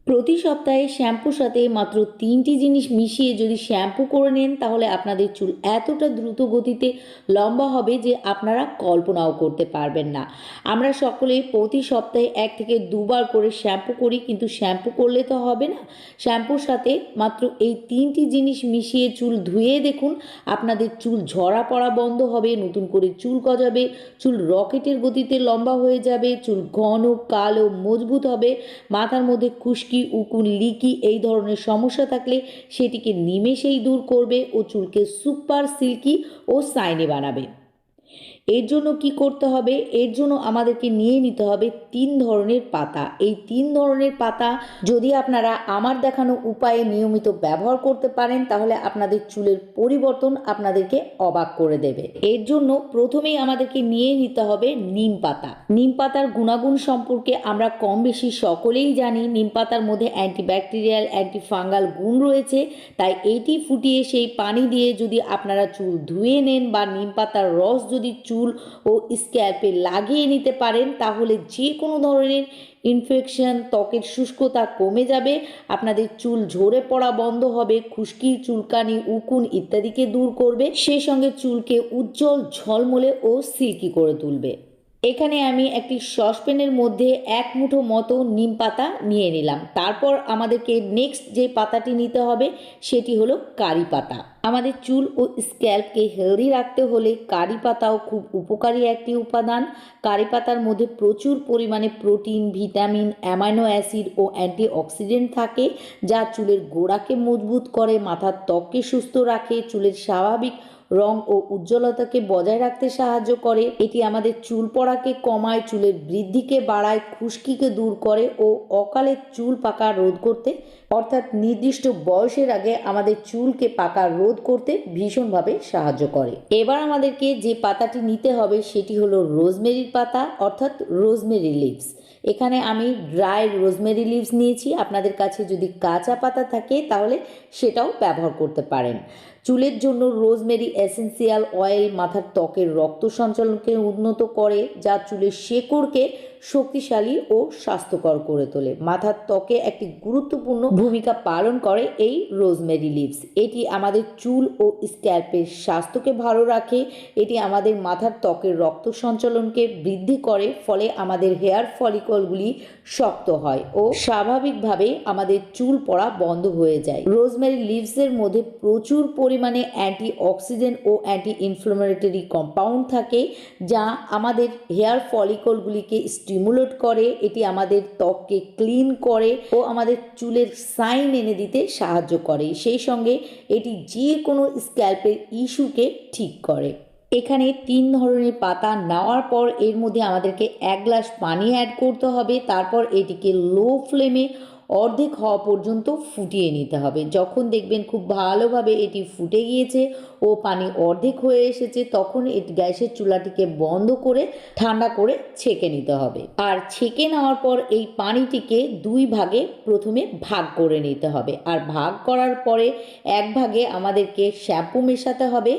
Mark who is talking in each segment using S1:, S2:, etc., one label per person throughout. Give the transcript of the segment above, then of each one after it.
S1: প্রতি সপ্তাহে শ্যাম্পুর সাথে মাত্র 3টি জিনিস মিশিয়ে যদি শ্যাম্পু করে নেন তাহলে আপনাদের চুল এতটা দ্রুত গতিতে লম্বা হবে যে আপনারা কল্পনাও করতে পারবেন না। আমরা সকলে প্রতি সপ্তাহে 1 থেকে 2 বার করে শ্যাম্পু করি, কিন্তু শ্যাম্পু করলে তো হবে না। শ্যাম্পুর সাথে মাত্র এই 3টি জিনিস মিশিয়ে চুল ধুয়ে দেখুন, আপনাদের চুল ঝরা পড়া বন্ধ হবে, নতুন করে চুল গজাবে, চুল রকেটের গতিতে লম্বা হয়ে যাবে, চুল ঘন কালো মজবুত হবে। মাথার মধ্যে খুশকি, উকুন, লিকি এই ধরনের সমস্যা থাকলে সেটিকে নিমেষেই দূর করবে ও চুলকে সুপার সিল্কি ও শাইনি বানাবে। এর জন্য কি করতে হবে? এর জন্য আমাদেরকে নিয়ে নিতে হবে 3 ধরনের পাতা। এই 3 ধরনের পাতা যদি আপনারা আমার দেখানো উপায়ে নিয়মিত ব্যবহার করতে পারেন তাহলে আপনাদের চুলের পরিবর্তন আপনাদেরকে অবাক করে দেবে। এর জন্য প্রথমেই আমাদেরকে নিয়ে নিতে হবে নিম পাতা। নিম পাতার গুণাগুণ সম্পর্কে আমরা কম বেশি সকলেই জানি। নিম পাতার মধ্যে অ্যান্টিব্যাকটেরিয়াল, অ্যান্টিফাঙ্গাল গুণ রয়েছে, তাই এটি ফুটিয়ে সেই পানি দিয়ে যদি আপনারা চুল ধুয়ে নেন বা নিম পাতার রস যদি চুল ও স্ক্যাল্পে লাগিয়ে নিতে পারেন তাহলে যে কোনো ধরনের ইনফেকশন, ত্বকের শুষ্কতা কমে যাবে, আপনাদের চুল ঝরে পড়া বন্ধ হবে, খুশকি, চুলকানি, উকুন ইত্যাদিকে দূর করবে, সেই সঙ্গে চুলকে উজ্জ্বল, ঝলমলে ও সিল্কি করে তুলবে। এখানে আমি একটি সসপ্যানের মধ্যে 1 মুঠো মতো নিম পাতা নিয়ে নিলাম। তারপর আমাদেরকে নেক্সট যে পাতাটি নিতে হবে সেটি হলো কারি পাতা। আমাদের চুল ও স্ক্যাল্পকে হেলদি রাখতে হলে কারি পাতাও খুব উপকারী একটি উপাদান। কারি পাতার মধ্যে প্রচুর পরিমাণে প্রোটিন, ভিটামিন, অ্যামাইনো অ্যাসিড ও অ্যান্টিঅক্সিডেন্ট থাকে, যা চুলের গোড়াকে মজবুত করে, মাথার ত্বককে সুস্থ রাখে, চুলের স্বাভাবিক রং ও উজ্জ্বলতাকে বজায় রাখতে সাহায্য করে। এটি আমাদের চুল পড়াকে কমায়, চুলের বৃদ্ধিকে বাড়ায়, খুশকিকে দূর করে ও অকালে চুল পাকা রোধ করতে, অর্থাৎ নির্দিষ্ট বয়সের আগে আমাদের চুলকে পাকা রোধ করতে ভীষণভাবে সাহায্য করে। এবার আমাদেরকে যে পাতাটি নিতে হবে সেটি হলো রোজমেরির পাতা, অর্থাৎ রোজমেরি লিভস। এখানে আমি ড্রাই রোজমেরি লিভস নিয়েছি। আপনাদের কাছে যদি কাঁচা পাতা থাকে তাহলে সেটাও ব্যবহার করতে পারেন। চুলের জন্য রোজমেরি এসেন্সিয়াল অয়েল মাথার ত্বকের রক্ত সঞ্চালনকে উন্নত করে, যা চুলের শেকড়কে শক্তিশালী ও স্বাস্থ্যকর করে তোলে। মাথার ত্বকে একটি গুরুত্বপূর্ণ ভূমিকা পালন করে এই রোজমেরি লিভস। এটি আমাদের চুল ও স্ক্যাল্পের স্বাস্থ্যকে ভালো রাখে। এটি আমাদের মাথার ত্বকের রক্ত সঞ্চালনকে বৃদ্ধি করে, ফলে আমাদের হেয়ার ফলিকলগুলি শক্ত হয় ও স্বাভাবিকভাবে আমাদের চুল পড়া বন্ধ হয়ে যায়। রোজমেরি লিভসের মধ্যে প্রচুর পরিমাণে অ্যান্টিঅক্সিডেন্ট ও অ্যান্টি ইনফ্লামেটরি কম্পাউন্ড থাকে, যা আমাদের হেয়ার ফলিকলগুলিকে স্টিমুলেট করে। এটি আমাদের ত্বককে ক্লিন করে ও আমাদের চুলের শাইন এনে দিতে সাহায্য করে। সেই সঙ্গে এটি যে কোনো স্ক্যাল্পের ইস্যুকে ঠিক করে। এখানে 3 ধরনের পাতা নেওয়ার পর এর মধ্যে আমাদেরকে 1 গ্লাস পানি অ্যাড করতে হবে। তারপর এটিকে লো ফ্লেমে অর্ধেক হওয়া পর্যন্ত ফুটিয়ে নিতে হবে। যখন দেখবেন খুব ভালোভাবে এটি ফুটে গিয়েছে ও পানি অর্ধেক হয়ে এসেছে তখন এটি গ্যাসের চুলাটিকে বন্ধ করে ঠান্ডা করে ছেঁকে নিতে হবে। আর ছেঁকে নেওয়ার পর এই পানিটিকে 2 ভাগে প্রথমে ভাগ করে নিতে হবে। আর ভাগ করার পরে 1 ভাগে আমাদেরকে শ্যাম্পু মেশাতে হবে।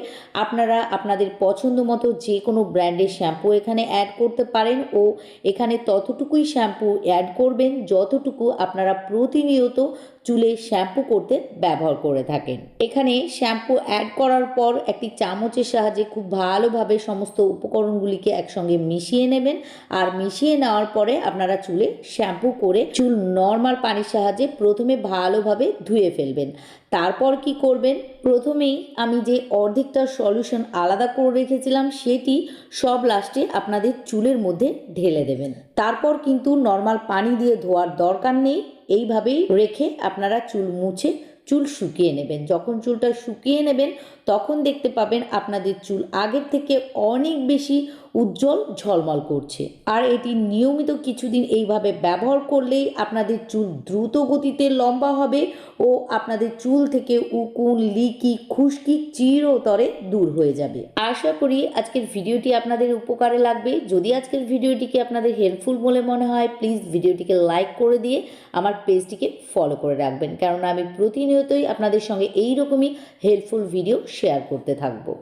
S1: আপনারা আপনাদের পছন্দ মতো যে কোনো ব্র্যান্ডের শ্যাম্পু এখানে অ্যাড করতে পারেন ও এখানে ততটুকুই শ্যাম্পু অ্যাড করবেন যতটুকু আপনারা প্রতিনিয়ত চুলে শ্যাম্পু করতে ব্যবহার করে থাকেন। এখানে শ্যাম্পু অ্যাড করার পর একটি চামচের সাহায্যে খুব ভালোভাবে সমস্ত উপকরণগুলিকে একসঙ্গে মিশিয়ে নেবেন। আর মিশিয়ে নেওয়ার পরে আপনারা চুলে শ্যাম্পু করে চুল নর্মাল পানির সাহায্যে প্রথমে ভালোভাবে ধুয়ে ফেলবেন। তারপর কি করবেন? প্রথমেই আমি যে অর্ধেকটা সলিউশন আলাদা করে রেখেছিলাম সেটি সব লাস্টে আপনাদের চুলের মধ্যে ঢেলে দেবেন। তারপর কিন্তু নর্মাল পানি দিয়ে ধোয়ার দরকার নেই। এইভাবেই রেখে আপনারা চুল মুছে চুল শুকিয়ে নেবেন। যখন চুলটা শুকিয়ে নেবেন তখন দেখতে পাবেন আপনাদের চুল আগের থেকে অনেক বেশি উজ্জ্বল ঝলমল করছে। আর এটি নিয়মিত কিছুদিন এইভাবে ব্যবহার করলেই আপনাদের চুল দ্রুত গতিতে লম্বা হবে ও আপনাদের চুল থেকে উকুন, লিকি, খুশকি চিরতরে দূর হয়ে যাবে। আশা করি আজকের ভিডিওটি আপনাদের উপকারে লাগবে। যদি আজকের ভিডিওটিকে আপনাদের হেল্পফুল বলে মনে হয় প্লিজ ভিডিওটিকে লাইক করে দিয়ে আমার পেজটিকে ফলো করে রাখবেন, কারণ আমি প্রতিনিয়তই আপনাদের সঙ্গে এইরকমই হেল্পফুল ভিডিও শেয়ার করতে থাকবো।